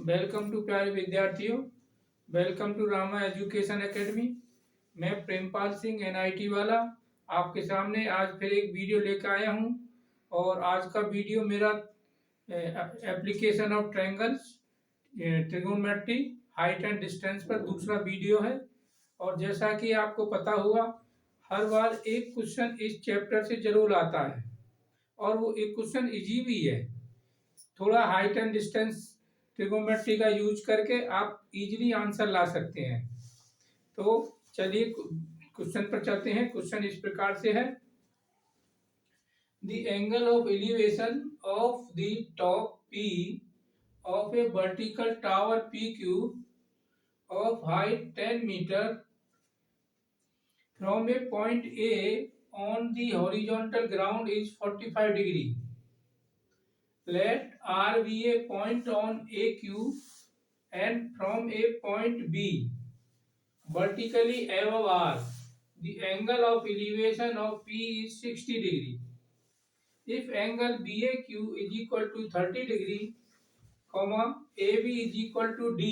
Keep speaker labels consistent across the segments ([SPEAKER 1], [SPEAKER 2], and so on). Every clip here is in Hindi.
[SPEAKER 1] वेलकम टू प्यारे विद्यार्थियों, welcome to Rama education academy. मैं प्रेमपाल सिंह एनआईटी वाला आपके सामने आज फिर एक वीडियो लेकर आया हूं। और आज का वीडियो मेरा application of triangles, trigonometry, height and distance पर दूसरा वीडियो है। और जैसा कि आपको पता होगा, हर बार एक क्वेश्चन इस चैप्टर से जरूर आता है और वो एक क्वेश्चन इजी भी है। थोड़ा हाइट एंड डिस्टेंस ट्रिगोनोमेट्री का यूज करके आप इजीली आंसर ला सकते हैं। तो चलिए क्वेश्चन पर चलते हैं। क्वेश्चन इस प्रकार से है, the angle of elevation of the top P of a vertical tower PQ of height 10 meter from a point A on the horizontal ground is 45 degree. Let R be a point on AQ and from a point B vertically above R. The angle of elevation of P is 60 degree. If angle BAQ is equal to 30 degree, AB is equal to D,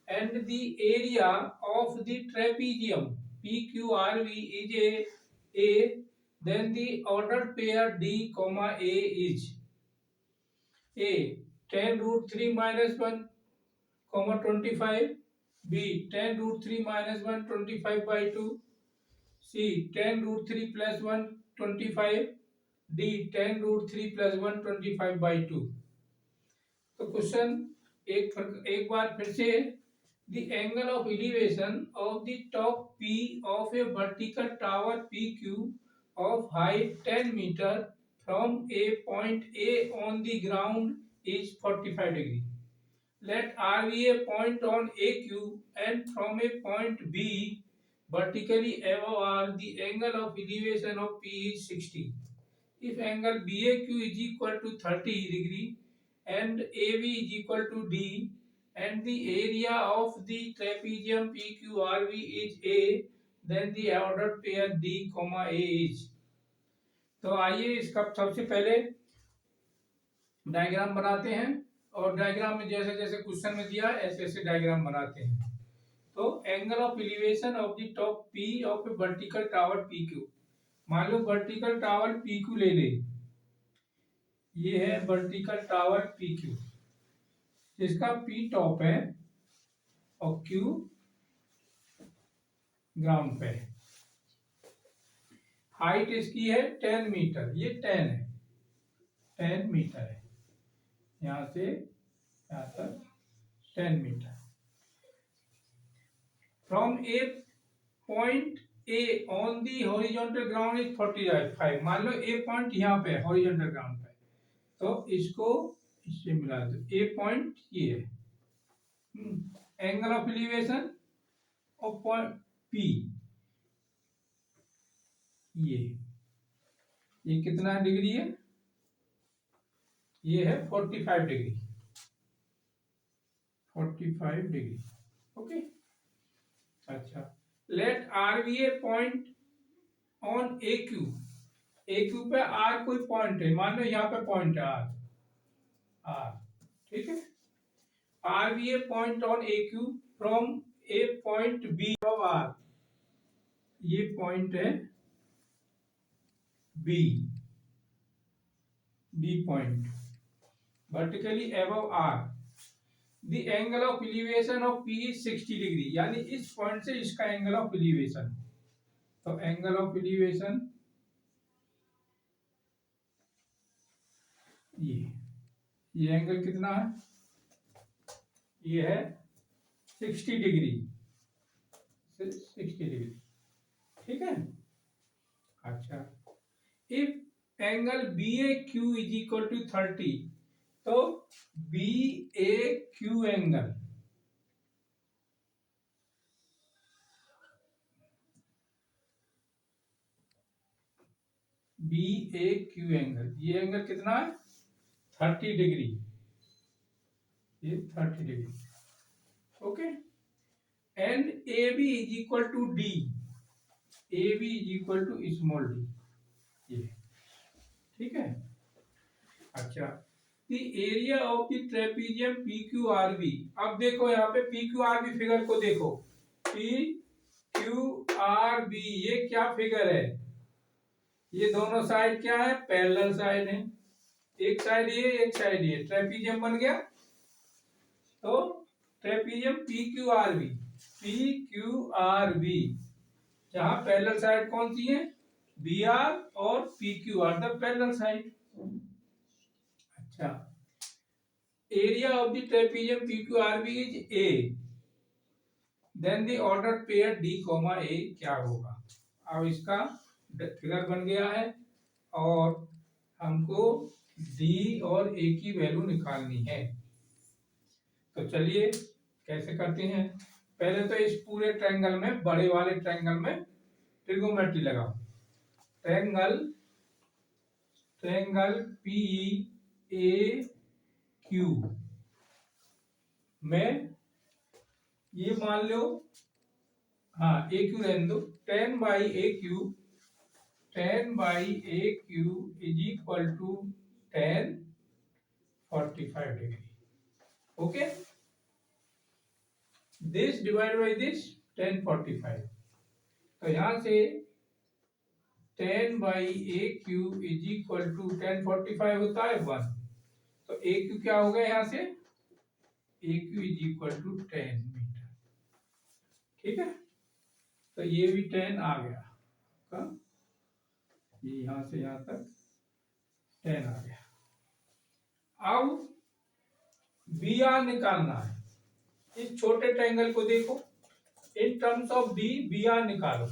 [SPEAKER 1] and the area of the trapezium PQRV is A, then the ordered pair D, A is A 10 root 3 minus 1, 25, B 10 root 3 minus 1, 25 by 2, C 10 root 3 plus 1, 25, D 10 root 3 plus 1, 25 by 2। तो क्वेश्चन एक बार फिर से, the angle of elevation of the top P of A vertical tower PQ of height 10 meter from a point A on the ground is 45 degree. Let R be a point on AQ and from a point B vertically above R, the angle of elevation of P is 60. If angle BAQ is equal to 30 degree and AB is equal to D and the area of the trapezium PQRV is A, then the ordered pair D, A is। तो आइए इसका सबसे पहले डायग्राम बनाते हैं और डायग्राम में जैसे जैसे क्वेश्चन में दिया ऐसे ऐसे डायग्राम बनाते हैं। तो angle of elevation of the top P of A vertical tower PQ। मान लो वर्टिकल टावर PQ ले ले, ये है वर्टिकल टावर PQ, जिसका P टॉप है और Q ग्राउंड पे है। हाइट इसकी है 10 मीटर, ये 10 है, 10 मीटर है, यहां से यहां तक 10 मीटर। From A point A on the horizontal ground is 45। मान लो ए पॉइंट यहाँ पे हॉरिजॉन्टल ग्राउंड पे, तो इसको इससे मिला दो। ए पॉइंट ये है, angle of elevation of point P ये कितना डिग्री है, ये है 45 डिग्री, 45 डिग्री। ओके, अच्छा, let R be a point on A Q. A Q पे आर कोई पॉइंट है, मान लो यहाँ पे पॉइंट है आर, आर, ठीक है। R be a point on A Q from A point B of R, ये पॉइंट है B, B point vertically above R. The angle of elevation of P is 60 degree, यानी इस पॉइंट से इसका एंगल ऑफ एलिवेशन। तो एंगल ऑफ एलिवेशन ये एंगल कितना है, ये है 60 डिग्री, 60 डिग्री, ठीक है। अच्छा, if angle BAQ is equal to 30, तो BAQ एंगल ये एंगल कितना है, 30 डिग्री, ये 30 degree. Okay, and AB is equal to D, AB is equal to small d, ये ठीक है। अच्छा, the area of the trapezium P Q R B. अब देखो यहाँ पे P Q R B figure को देखो, पी क्यू आर बी ये क्या फिगर है, ये दोनों साइड क्या है, पैरेलल साइड है, एक साइड ये एक साइड ये, ट्रेपीजियम बन गया। तो trapezium P Q R B, P Q R B, जहां पैरेलल साइड कौन सी है, बी आर और P Q are the parallel side. अच्छा, area of the trapezium P Q R B is A, then the order pair D comma A क्या होगा। अब इसका फिगर बन गया है और हमको डी और ए की वैल्यू निकालनी है। तो चलिए कैसे करते हैं, पहले तो इस पूरे ट्रायंगल में, बड़े वाले ट्रायंगल में ट्रिगोनोमेट्री लगाओ। Triangle triangle P A Q में ये मान लो, हाँ ए क्यू रहने दो, 10 by A Q, 10 by A Q is equal to 10 45 degree. Okay, this divide by this 10 45। तो यहां से 10 by A Q is equal to 10 45 होता है 1। तो ए क्यू क्या होगा यहां से, A Q is equal to 10 metre. ठीक है, तो ये भी 10 आ गया, ये यहां से यहां तक 10 आ गया। अब बी आर निकालना है। इस छोटे ट्रायंगल को देखो, in terms of B, B R निकालो।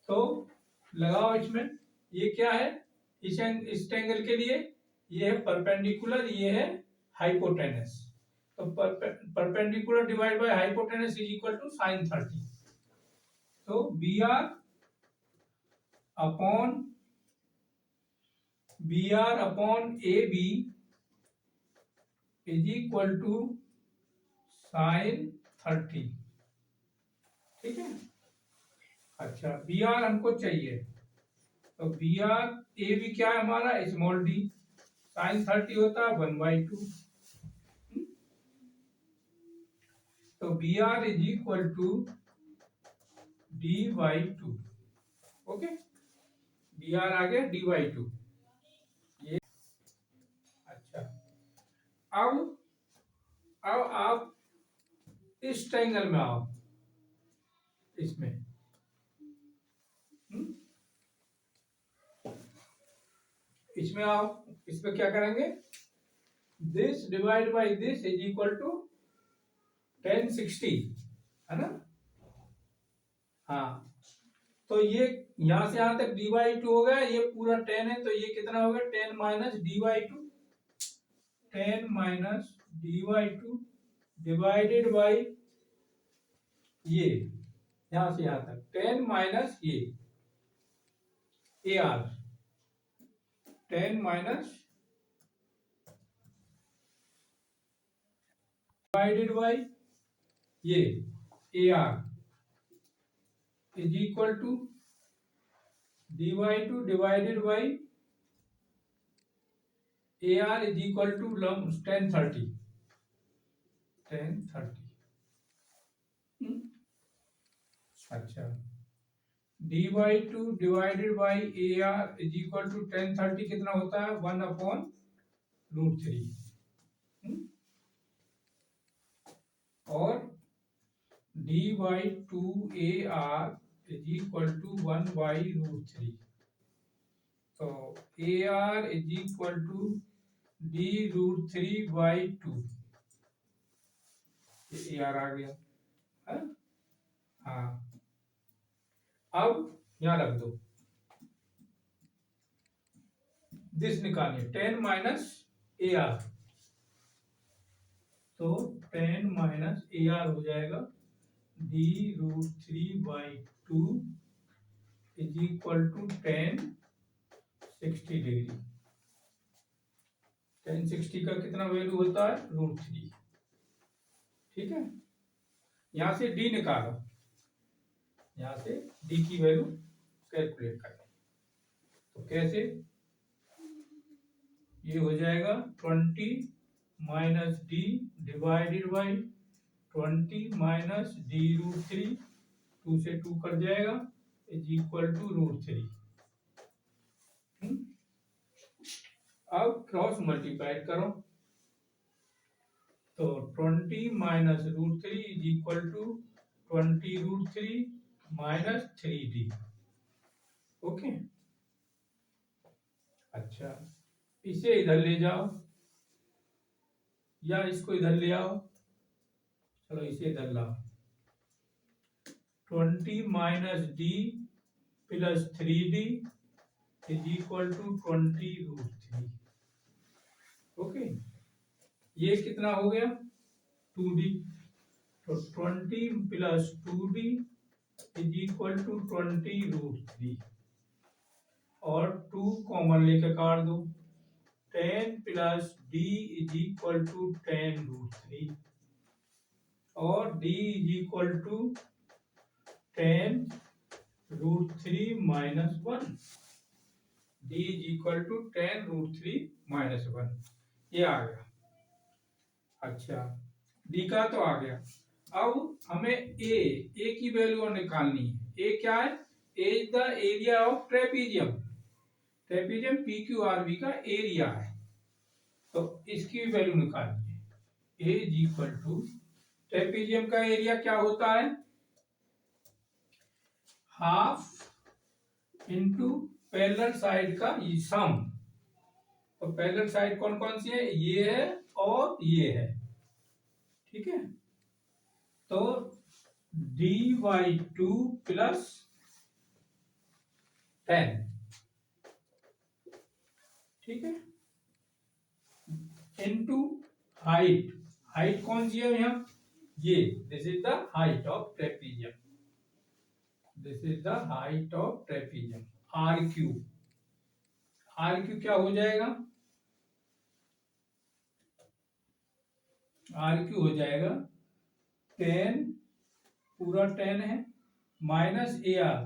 [SPEAKER 1] तो लगाओ इसमें, ये क्या है, इस ट्रायंगल के लिए ये है परपेंडिकुलर, ये है हाइपोटेनस। तो perpendicular divide by hypotenuse is equal to sine 30। तो B R upon A B is equal to sine 30। ठीक है, अच्छा बी आर हमको चाहिए, तो बी आर ए बी क्या है हमारा, स्मॉल डी, साइन 30 होता है 1/2। तो B R is equal to d/2। Okay, B R आ गया d/2 ये। अच्छा, अब आप इस ट्रायंगल में आओ, इसमें इसमें आओ, इसमें क्या करेंगे, this divide by this is equal to 1060, है ना। हाँ, तो ये यहां से यहां तक d/2 हो गया, ये पूरा 10 है, तो ये कितना होगा, 10 minus d/2, 10 minus d/2 divided by ये, यहां से यहां तक 10 माइनस ये A R, 10 minus divided by ये A R is equal to d/2 divided by A R is equal to 1030, 1030। अच्छा, d/2 divided by A R is equal to 1030 कितना होता है, 1/√3। और d/2 A R is equal to 1/√3। तो A R is equal to d√3/2, A R आ गया है? हाँ, अब यहां रख दो, दिस निकालिए 10 माइनस ए आर, तो 10 माइनस ए आर हो जाएगा d√3/2 is equal to 1060 degree. 1060 का कितना वैल्यू होता है, √3। ठीक है, यहां से डी निकालो, यहां से डी की वैल्यू कैलकुलेट करें। तो कैसे, ये हो जाएगा 20 minus D divided by 20 minus D root three, 2 से 2 कट जाएगा, is equal to root three. अब क्रॉस मल्टीप्लाई करो, तो 20 minus root three is equal to 20 root three minus 3d। Okay, अच्छा इसे इधर ले जाओ या इसको इधर ले आओ, चलो इसे इधर लाओ। 20 minus D plus 3d is equal to 20 root three. Okay, ये कितना हो गया 2d, तो 20 plus 2d is equal to 20 root three, और 2 कॉमन लेके काट दो, 10 plus d is equal to 10 root three, और d is equal to 10 root three minus one, d is equal to 10 root three minus one, ये आ गया। अच्छा d का तो आ गया। अब हमें a की वैल्यू निकालनी है। a क्या है, a is the area of trapezium, trapezium PQRB का एरिया है, तो इसकी वैल्यू निकालनी है। a is equal to, trapezium का एरिया क्या होता है, हाफ इंटू पैरेलल साइड का सम। तो पैरेलल साइड कौन कौन सी है, ये है और ये है, ठीक है। तो d/2 प्लस 10, ठीक है, इनटू हाइट, हाइट कौन सी है यहाँ, ये this is the height of trapezium, this is the height of trapezium, R Q. R Q क्या हो जाएगा, आर क्यू हो जाएगा 10, पूरा 10 है, minus A R,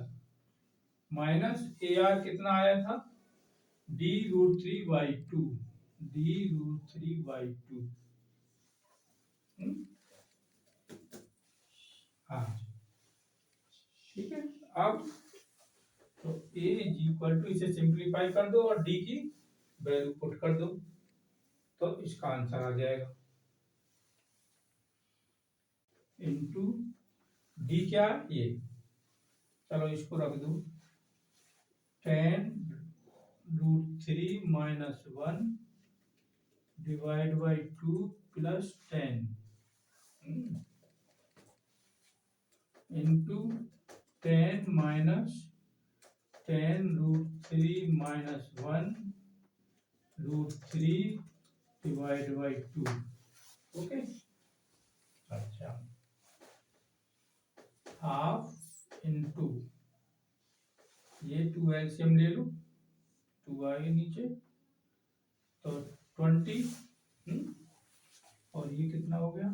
[SPEAKER 1] minus A R कितना आया था, D root three by two, D root three by two. हाँ ठीक है। अब तो a इज इक्वल टू, इसे सिंप्लीफाई कर दो और d की वैल्यू पुट कर दो, तो इसका आंसर आ जाएगा, इनटू d क्या ये, चलो इसको रख दो, 10 root three minus one divide by two plus 10 into 10 minus 10 root three minus one root three divide by two. Okay, अच्छा हाफ इंटू, ये 2 एलसीएम ले लो, 2 आएगा नीचे, तो 20, और ये कितना हो गया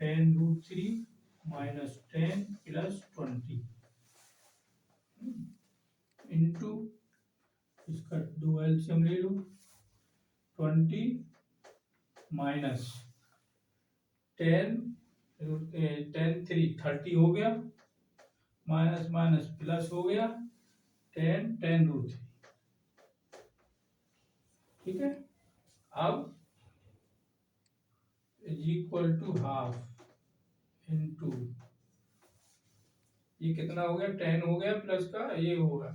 [SPEAKER 1] 10 root three minus 10 plus 20 into, इसका 2 एलसीएम ले लो, 20 माइनस 10 10 3 30 हो गया, माइनस माइनस प्लस हो गया, 10 10 रूट थ्री, ठीक है। अब is equal to half into, ये कितना हो गया 10 हो गया प्लस का ये होगा,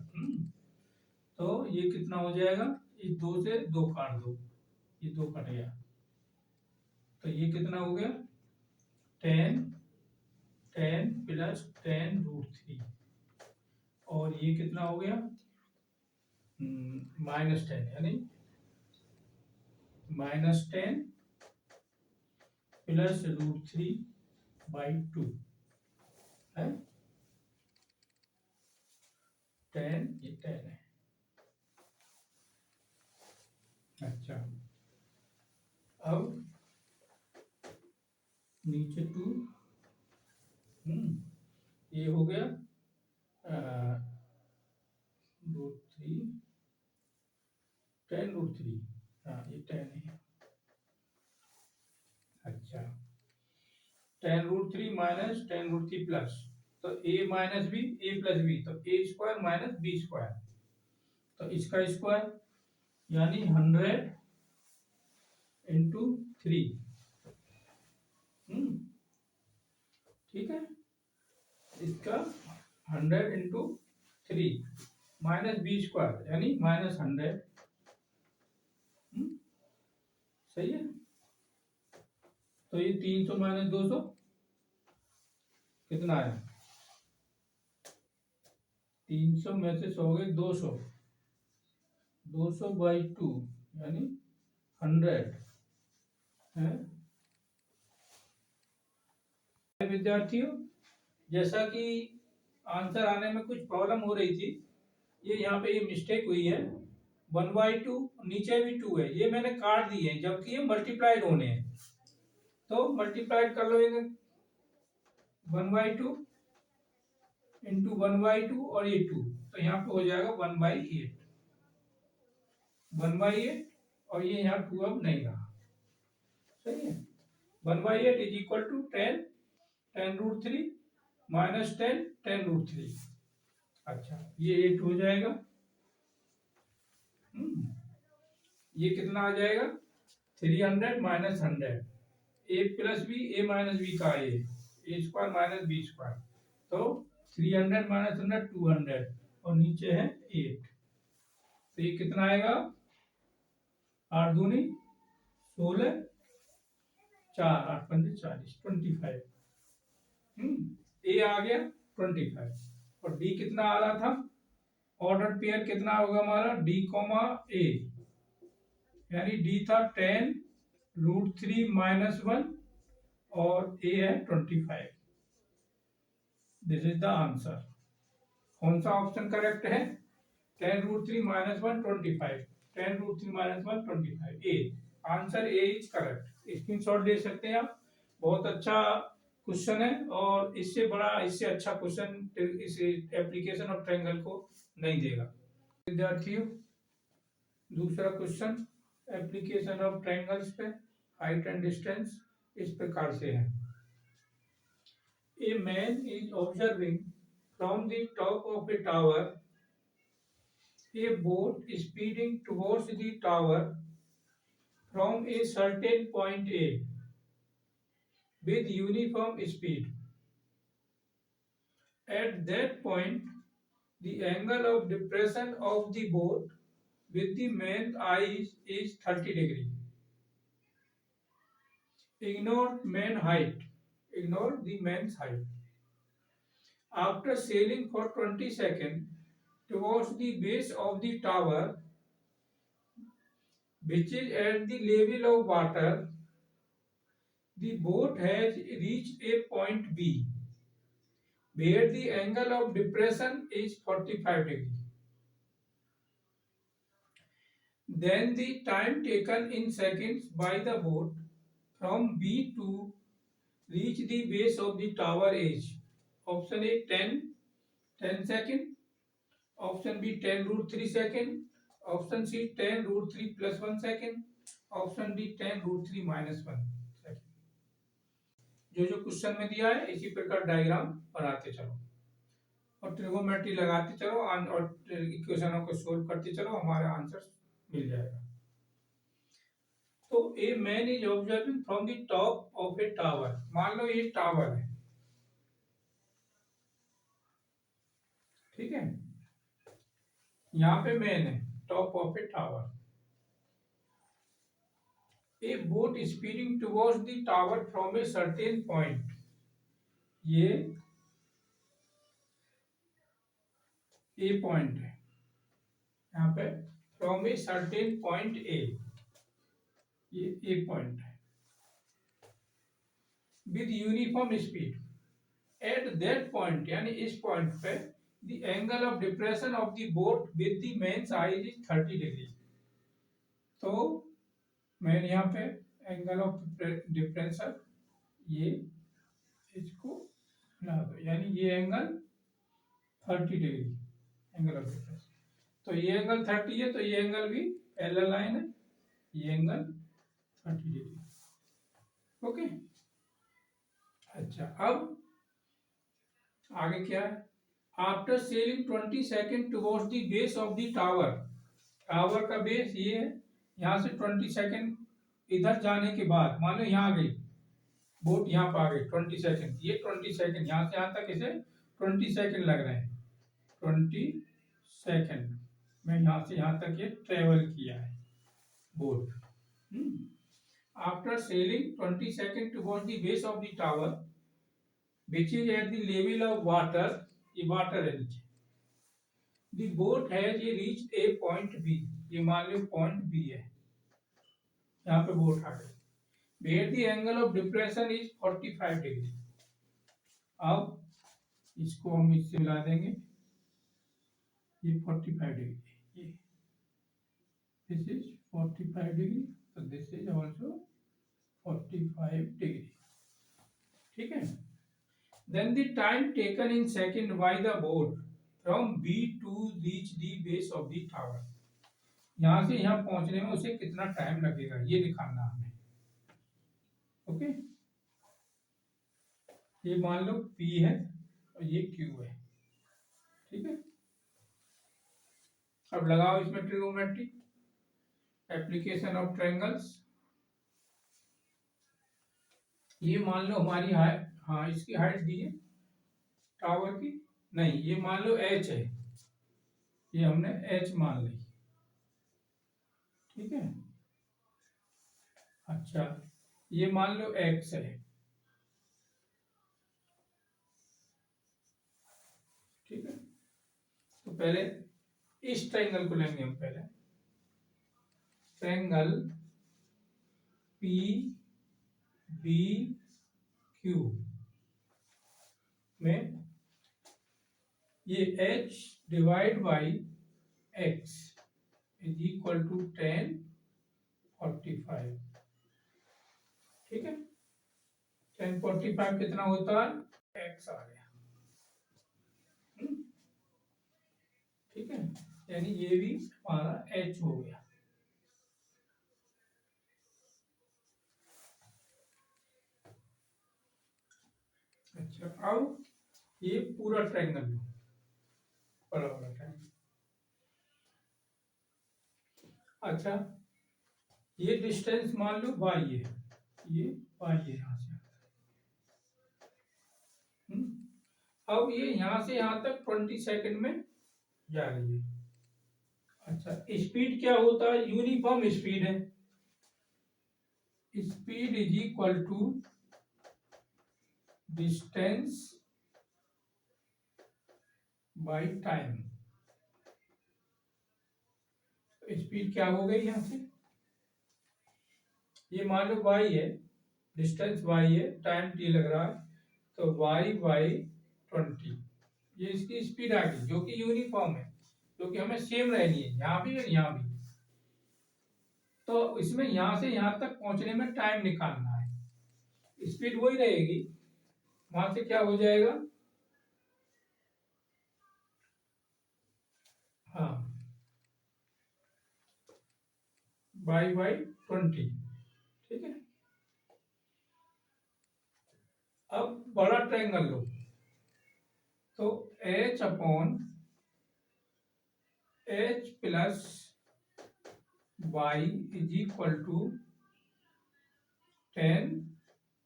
[SPEAKER 1] तो ये कितना हो जाएगा, इस 2 से 2 काट दो, ये 2 कट गया, तो ये कितना हो गया 10 10 प्लस 10 रूट थ्री, और ये कितना हो गया माइनस 10, यानी minus 10 plus root three by two है 10, ये 10 है। अच्छा अब नीचे 2, ये हो गया रूट थ्री 10 रूट थ्री, हाँ ये 10 है। अच्छा, 10√3 माइनस 10√3 प्लस, तो a minus B A plus B, तो A square minus B square, तो इसका स्क्वायर यानी 100 × 3। ठीक है, इसका 100 × 3 माइनस बी स्क्वायर यानी -100। सही है, तो ये 300 माइनस 200 कितना आया? 300 में से 100 गए 200, 200/2 यानी 100 है। विद्यार्थियों, जैसा कि आंसर आने में कुछ प्रॉब्लम हो रही थी, ये यहाँ पे ये मिस्टेक हुई है। 1/2 नीचे भी 2 है, ये मैंने काट दिए हैं, जबकि ये मल्टीप्लाइड होने हैं, तो मल्टीप्लाइड कर लो। 1/2 इंटू 1/2 और ये 2, तो यहाँ पे हो जाएगा 1/8, 1/8, और ये यहाँ 2 अब नहीं रहा। सही है, 1/8 इज इक्वल टू 10 10√3 माइनस 10 10√3। अच्छा, ये 8 हो जाएगा। ये कितना आ जाएगा? 300 माइनस 100, ए प्लस बी ए माइनस बी का ए स्क्वायर माइनस बी स्क्वायर, तो 300 माइनस 100 200, और नीचे है 8, तो ये कितना आएगा? 8 दूनी 16, 4 8 पंजे 40, 25। ए आ गया 25, और डी कितना आ रहा था? ऑर्डर पेयर कितना होगा हमारा? डी कॉमा ए, यानी डी था 10√3 माइनस 1 और ए है 25। This is the answer. कौन सा ऑप्शन करेक्ट है? 10√3 minus 1 25, 10√3 minus 1 25, A. Answer A is correct. Screenshot ले सकते हैं आप। बहुत अच्छा क्वेश्चन है, और इससे बड़ा इससे अच्छा क्वेश्चन इस एप्लीकेशन ऑफ ट्रायंगल को नहीं देगा। विद्यार्थियों, दूसरा क्वेश्चन एप्लीकेशन ऑफ ट्रायंगल्स पे, हाइट एंड डिस्टेंस इस प्रकार से है। A man is observing from the top of a tower a boat speeding towards the tower from a certain point A with uniform speed. At that point, the angle of depression of the boat with the man's eyes is 30 degree. Ignore the man's height. After sailing for 20 seconds towards the base of the tower, which is at the level of water, the boat has reached a point B, where the angle of depression is 45 degree. Then the time taken in seconds by the boat from B to reach the base of the tower is: option A 10 second, option B 10√3 second, option C 10√3 plus 1 second, option D 10√3 minus 1 second। जो जो क्वेश्चन में दिया है इसी प्रकार डायग्राम बनाते चलो और ट्रिगोनोमेट्री लगाते चलो और इक्वेशनों को सोल्व करते चलो, हमारा आंसर मिल जाएगा। तो a man is observing from the top of A tower. मान लो ये टावर है, ठीक है, यहाँ पे मैन है, top of A tower. A boat speeding towards the tower from a certain point. ये ए पॉइंट है, यहाँ पे from a certain point A, ये ए पॉइंट है, with uniform speed. At that point यानी इस पॉइंट पे the angle of depression of the boat with the man's eyes is 30 degree। तो मैंने यहाँ पे एंगल ऑफ डिप्रेशन ये इसको बना दो, यानी ये angle 30 degree angle of depression. तो ये एंगल 30 है, तो ये एंगल भी पैरेलल लाइन है, ये एंगल 30 डिग्री। ओके। अच्छा, अब आगे क्या है, after selling 20 second towards the base of the tower, tower का बेस ये है, यहाँ से 20 सेकेंड इधर जाने के बाद, मान लो यहाँ आ गई बोट, यहाँ पर आ गई 20 सेकेंड, ये 20 सेकेंड यहाँ से यहाँ तक इसे 20 सेकेंड लग रहे हैं, 20 सेकेंड में यहाँ से यहाँ तक ये ट्रेवल किया है boat. After selling 20 second towards the base of the tower which is at the level of water, ये वाटर है नीचे, the boat has reached a point B, ये मान लो पॉइंट B है, यहाँ पे बोट आ गई, where the angle of depression is 45 degree. अब इसको हम इससे मिला देंगे, ये 45 डिग्री, ये this is 45 डिग्री, तो this is also 45 डिग्री, ठीक है। Then the time taken in second by the boat from B to reach the base of the tower, यहाँ से यहाँ पहुंचने में उसे कितना टाइम लगेगा ये दिखाना हमें। ओके, ये मान लो P है और ये Q है, ठीक है। अब लगाओ इसमें ट्रिगोनोमेट्री, एप्लीकेशन ऑफ ट्रायंगल्स। ये मान लो हमारी हाइट, हाँ इसकी हाइट दी है टावर की, नहीं ये मान लो H है, ये हमने H मान ली, ठीक है। अच्छा, ये मान लो X है, ठीक है। तो पहले इस ट्रायंगल को लेंगे हम, पहले ट्रायंगल पी बी क्यू में ये H divide by X is equal to 10 45, ठीक है। 10 45 कितना होता है, X आ गया, ठीक है, यानी ये भी हमारा H हो गया। अच्छा, अब ये पूरा ट्रायंगल लो, बड़ा बड़ा ट्रायंगल। अच्छा, ये डिस्टेंस मान लो y है, ये y है यहाँ से, अब ये यहाँ से यहाँ तक 20 सेकेंड में जा रही है। अच्छा, स्पीड क्या होता है, यूनिफॉर्म स्पीड है, speed is equal to distance by time. Speed क्या हो गई यहाँ से, ये मान लो y है, डिस्टेंस y है, टाइम t लग रहा है, तो y बाई 20, ये इसकी स्पीड आ गई, जो कि यूनिफॉर्म है, जो कि हमें सेम रहनी है यहाँ भी और यहाँ भी। तो इसमें यहाँ से यहाँ तक पहुंचने में टाइम निकालना है, स्पीड वही रहेगी, वहां से क्या हो जाएगा, हाँ बाई 20, ठीक है। अब बड़ा ट्रायंगल लो, तो H upon H plus y is equal to 10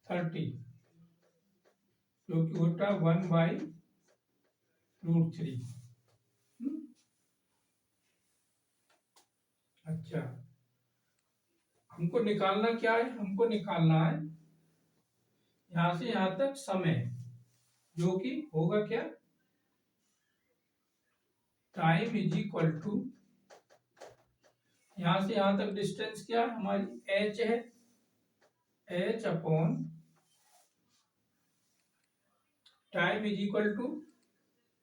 [SPEAKER 1] 30, जो कि होता है 1/√3। अच्छा, हमको निकालना क्या है, हमको निकालना है यहां से यहां तक समय, जो कि होगा क्या, टाइम इज इक्वल टू, यहां से यहां तक डिस्टेंस क्या है हमारी, h है, h upon time is equal to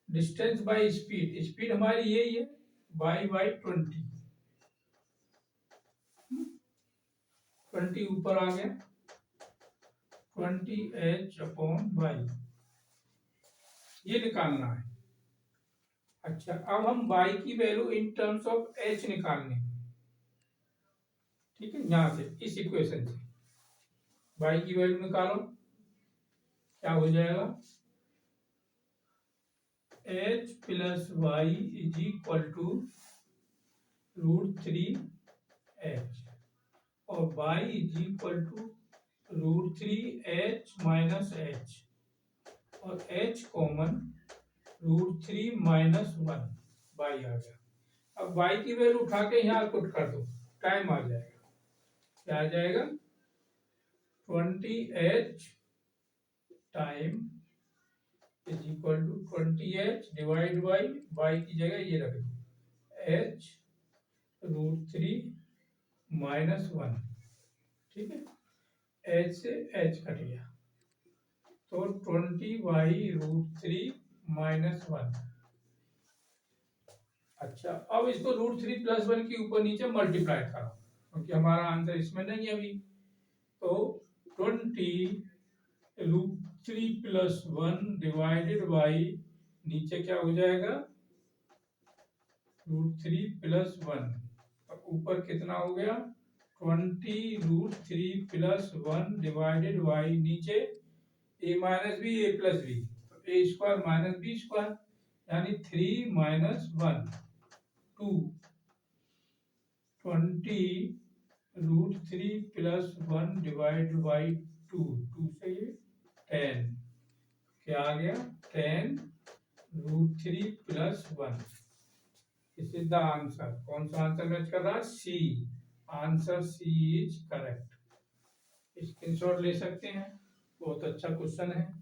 [SPEAKER 1] distance by speed, speed हमारी यही है बाई 20, 20 ऊपर आ गया, 20h अपॉन y, ये निकालना है। अच्छा, अब हम y की value in terms of h निकालने, ठीक है, यहाँ से इस इक्वेशन से y की वैल्यू निकालो, क्या हो जाएगा, h plus y is equal to √3h और y is equal to √3h minus h और h कॉमन √3 माइनस 1 y आ गया। अब y की वैल्यू उठा के यहाँ पुट कर दो, टाइम आ जाएगा, क्या आ जाएगा, 20h time is equal to 20h divide by y की जगह ये रख दो h √3 माइनस 1, ठीक है, h से h कट गया तो 20/√3 माइनस 1। अच्छा, अब इसको √3 प्लस 1 के ऊपर नीचे मल्टीप्लाई करो क्योंकि हमारा आंसर इसमें नहीं है अभी, तो 20√3 प्लस 1 डिवाइडेड बाई नीचे क्या हो जाएगा, √3 प्लस 1, तो ऊपर कितना हो गया, 20√3 प्लस 1 डिवाइडेड बाई नीचे a minus B A plus B, तो A square minus B square यानी 3 माइनस 1 2, 20√3 प्लस 1 डिवाइड बाई 2, 2 से ये 10, क्या आ गया, 10√3 plus 1। This is the answer. कौन सा आंसर मैच कर रहा है, C, answer C is correct. Screenshot ले सकते हैं, बहुत अच्छा क्वेश्चन है।